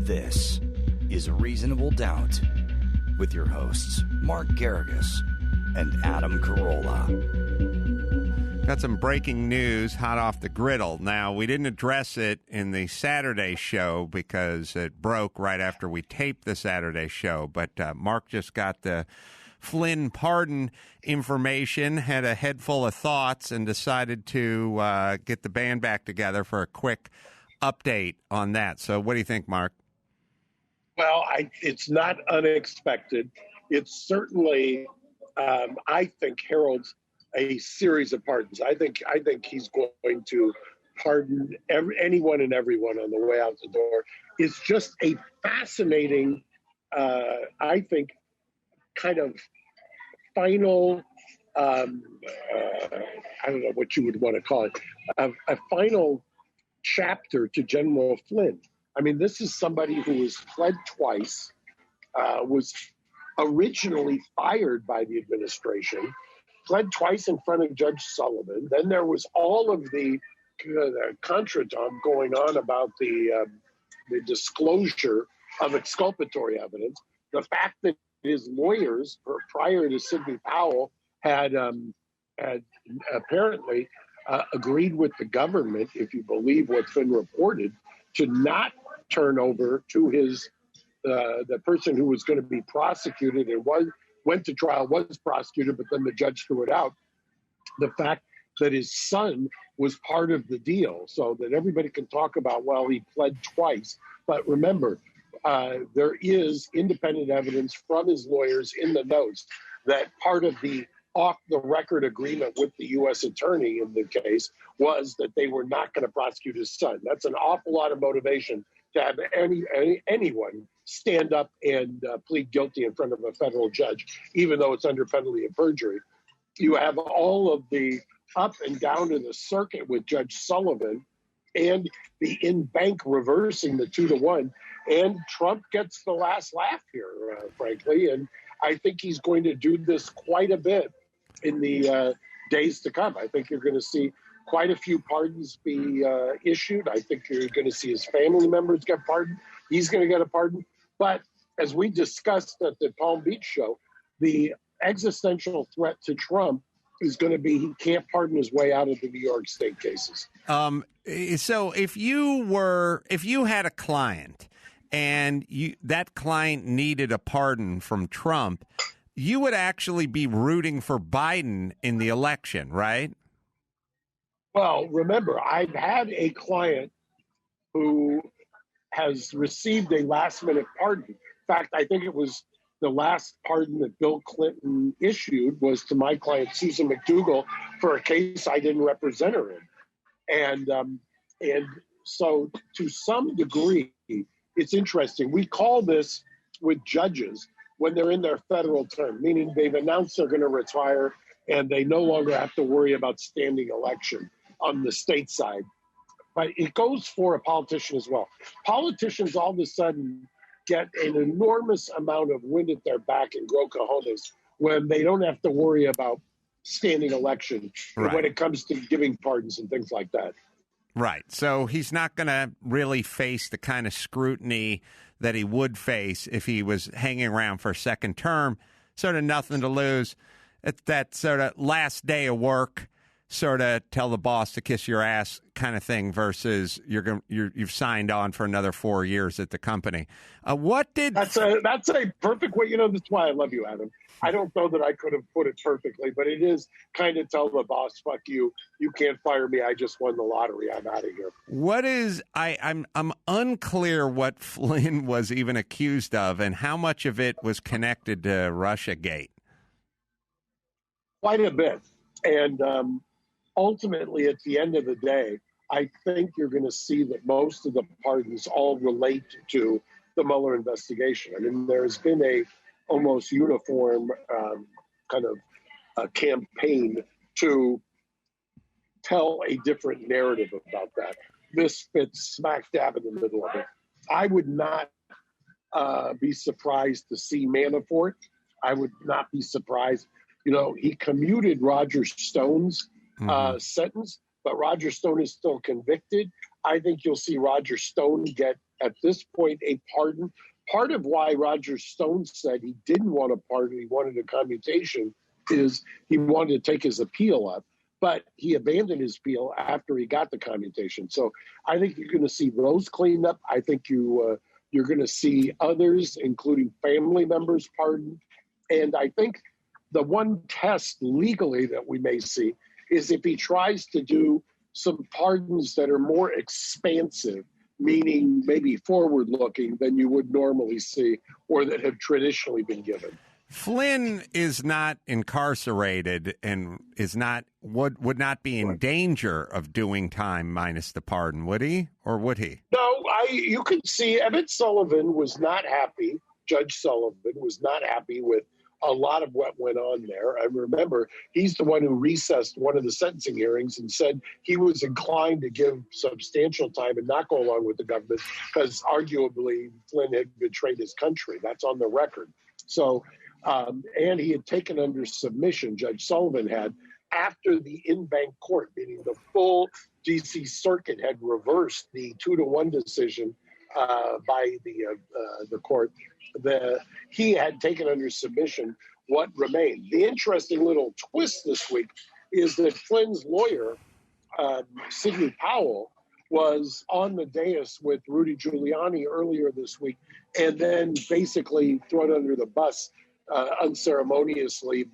This is Reasonable Doubt with your hosts, Mark Garrigus and Adam Carolla. Got some breaking news hot off the griddle. Now, we didn't address it in the Saturday show because it broke right after we taped the Saturday show, but Mark just got the Flynn pardon information, had a head full of thoughts, and decided to get the band back together for a quick update on that. So what do you think, Mark? Well, it's not unexpected. It's certainly, I think, heralds a series of pardons. I think he's going to pardon anyone and everyone on the way out the door. It's just a fascinating, I think, kind of final, I don't know what you would want to call it, a final chapter to General Flynn. I mean, this is somebody who was pled twice, was originally fired by the administration, pled twice in front of Judge Sullivan. Then there was all of the contretemps going on about the disclosure of exculpatory evidence. The fact that his lawyers, prior to Sidney Powell, had apparently agreed with the government, if you believe what's been reported, to not turn over to his the person who was going to be prosecuted and went to trial, was prosecuted, but then the judge threw it out. The fact that his son was part of the deal, so that everybody can talk about, well, he pled twice. But remember, there is independent evidence from his lawyers in the notes that part of the off-the-record agreement with the U.S. attorney in the case was that they were not going to prosecute his son. That's an awful lot of motivation to have anyone stand up and plead guilty in front of a federal judge, even though it's under penalty of perjury. You have all of the up and down in the circuit with Judge Sullivan and the in-bank reversing the 2-1. And Trump gets the last laugh here, frankly. And I think he's going to do this quite a bit in the days to come. I think you're going to see quite a few pardons be issued. I think you're going to see his family members get pardoned. He's going to get a pardon. But as we discussed at the Palm Beach show, the existential threat to Trump is going to be he can't pardon his way out of the New York State cases. So if you had a client and that client needed a pardon from Trump, you would actually be rooting for Biden in the election, right? Well, remember, I've had a client who has received a last-minute pardon. In fact, I think it was the last pardon that Bill Clinton issued was to my client, Susan McDougal, for a case I didn't represent her in. And so to some degree, it's interesting. We call this with judges when they're in their federal term, meaning they've announced they're going to retire and they no longer have to worry about standing election on the state side. But it goes for a politician as well. Politicians all of a sudden get an enormous amount of wind at their back and grow cojones when they don't have to worry about standing election when it comes to giving pardons and things like that. Right. So he's not going to really face the kind of scrutiny that he would face if he was hanging around for a second term. Sort of nothing to lose. It's that sort of last day of work, sort of tell the boss to kiss your ass kind of thing versus you've signed on for another 4 years at the company. That's a perfect way. That's why I love you, Adam. I don't know that I could have put it perfectly, but it is kind of tell the boss, fuck you. You can't fire me. I just won the lottery. I'm out of here. I'm unclear what Flynn was even accused of and how much of it was connected to Russiagate. Quite a bit. And ultimately, at the end of the day, I think you're going to see that most of the pardons all relate to the Mueller investigation. I mean, there's been a almost uniform kind of a campaign to tell a different narrative about that. This fits smack dab in the middle of it. I would not be surprised to see Manafort. I would not be surprised. He commuted Roger Stone's sentence, but Roger Stone is still convicted. I think you'll see Roger Stone get, at this point, a pardon. Part of why Roger Stone said he didn't want a pardon, he wanted a commutation, is he wanted to take his appeal up. But he abandoned his appeal after he got the commutation. So I think you're going to see those cleaned up. I think you're going to see others, including family members, pardoned. And I think the one test legally that we may see is if he tries to do some pardons that are more expansive, meaning maybe forward-looking than you would normally see or that have traditionally been given. Flynn is not incarcerated and would not be in danger of doing time minus the pardon, would he? Or would he? No, you can see Emmett Sullivan was not happy. Judge Sullivan was not happy with a lot of what went on there. I remember he's the one who recessed one of the sentencing hearings and said he was inclined to give substantial time and not go along with the government because arguably Flynn had betrayed his country. That's on the record. So, and he had taken under submission, Judge Sullivan had, after the in-bank court, meaning the full D.C. Circuit had reversed the 2-1 decision by the court. He had taken under submission what remained. The interesting little twist this week is that Flynn's lawyer, Sidney Powell, was on the dais with Rudy Giuliani earlier this week and then basically thrown under the bus unceremoniously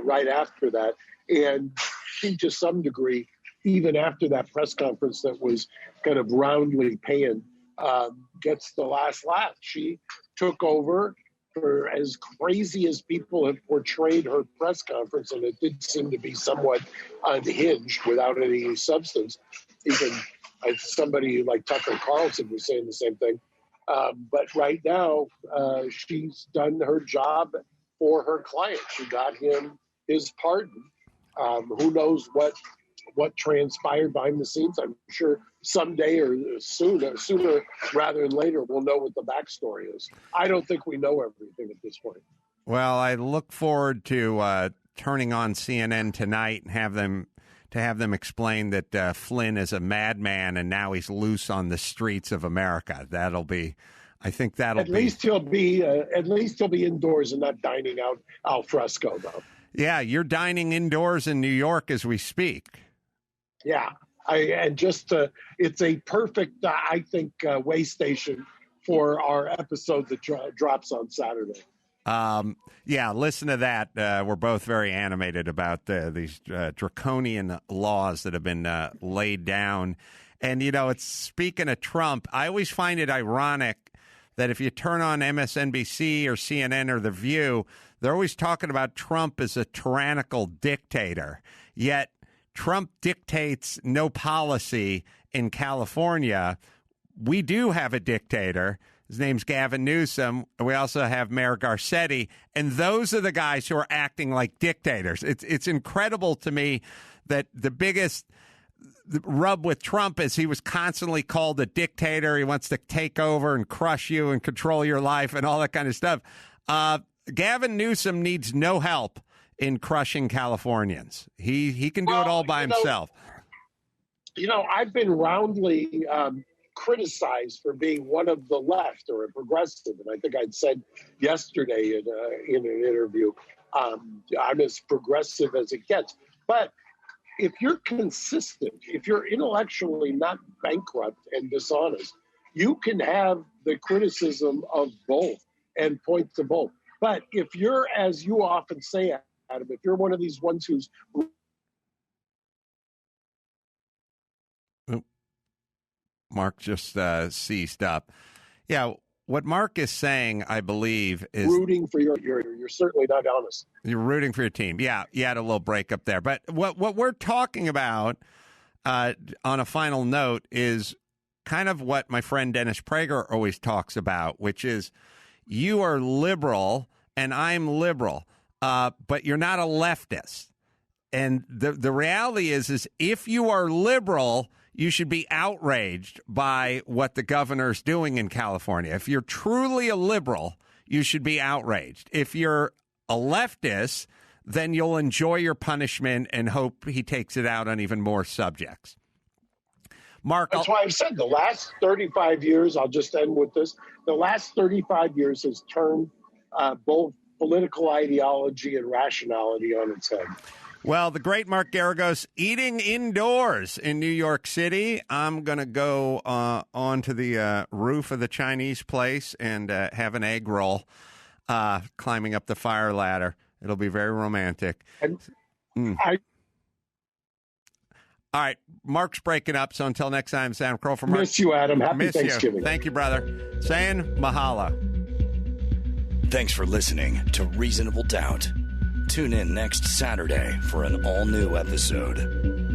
right after that. And he, to some degree, even after that press conference that was kind of roundly panned, gets the last laugh. She took over for as crazy as people have portrayed her press conference, and it did seem to be somewhat unhinged without any substance. Even somebody like Tucker Carlson was saying the same thing. But right now, she's done her job for her client. She got him his pardon. Who knows what transpired behind the scenes? I'm sure someday or sooner rather than later, we'll know what the backstory is. I don't think we know everything at this point. Well, I look forward to turning on CNN tonight and have them explain that Flynn is a madman and now he's loose on the streets of America. At least he'll be indoors and not dining out al fresco, though. Yeah, you're dining indoors in New York as we speak. Yeah, it's a perfect, I think, way station for our episode that drops on Saturday. Yeah, listen to that. We're both very animated about these draconian laws that have been laid down. And, it's speaking of Trump, I always find it ironic that if you turn on MSNBC or CNN or The View, they're always talking about Trump as a tyrannical dictator. Yet Trump dictates no policy in California. We do have a dictator. His name's Gavin Newsom. We also have Mayor Garcetti. And those are the guys who are acting like dictators. It's incredible to me that the biggest rub with Trump is he was constantly called a dictator. He wants to take over and crush you and control your life and all that kind of stuff. Gavin Newsom needs no help in crushing Californians. He can do it all by himself. I've been roundly criticized for being one of the left or a progressive. And I think I'd said yesterday in an interview, I'm as progressive as it gets. But if you're consistent, if you're intellectually not bankrupt and dishonest, you can have the criticism of both and point to both. But if you're, as you often say, Adam, if you're one of these ones who's... Mark just seized up. Yeah, what Mark is saying, I believe, is... Rooting for you're certainly not honest. You're rooting for your team. Yeah, you had a little breakup there. But what we're talking about on a final note is kind of what my friend Dennis Prager always talks about, which is you are liberal and I'm liberal, but you're not a leftist. And the reality is if you are liberal, you should be outraged by what the governor's doing in California. If you're truly a liberal, you should be outraged. If you're a leftist, then you'll enjoy your punishment and hope he takes it out on even more subjects. Mark, That's why I've said the last 35 years, I'll just end with this, the last 35 years has turned both political ideology and rationality on its head. Well, the great Mark Garagos eating indoors in New York City. I'm going to go onto the roof of the Chinese place and have an egg roll climbing up the fire ladder. It'll be very romantic. All right. Mark's breaking up, so until next time, Sam Kroll from Mark. Miss you, Adam. Happy Thanksgiving. You. Thank you, brother. Saying mahalo. Thanks for listening to Reasonable Doubt. Tune in next Saturday for an all-new episode.